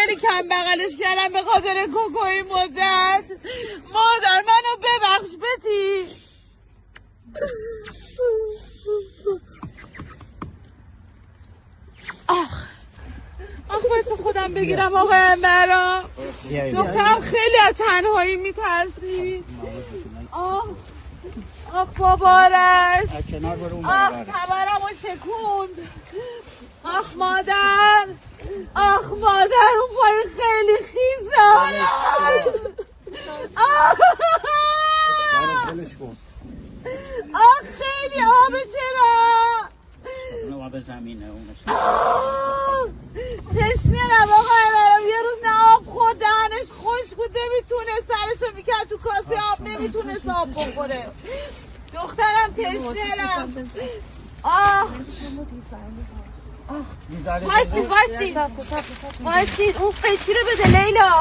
خیلی کم بغلش کردم به خاطر کوکوی مدت. مادر منو ببخش بتی. آخ واسه خودم بگیرم آقای امبرا. دخترم خیلی از تنهایی میترسی. آخ بابارش. آخ کمرمو شکوند. آخ مادر اون پای خیلی خیزه. آخ خیلی آبه چرا؟ اونو آب زمینه تشنرم آقای برم. یه روز نه آب خورد دهنش خوش بود نمیتونه سرشو میکرد تو کاسه آب نمیتونست آب بخوره. دخترم تشنرم. وایسید اون قیچی رو بده لیلا.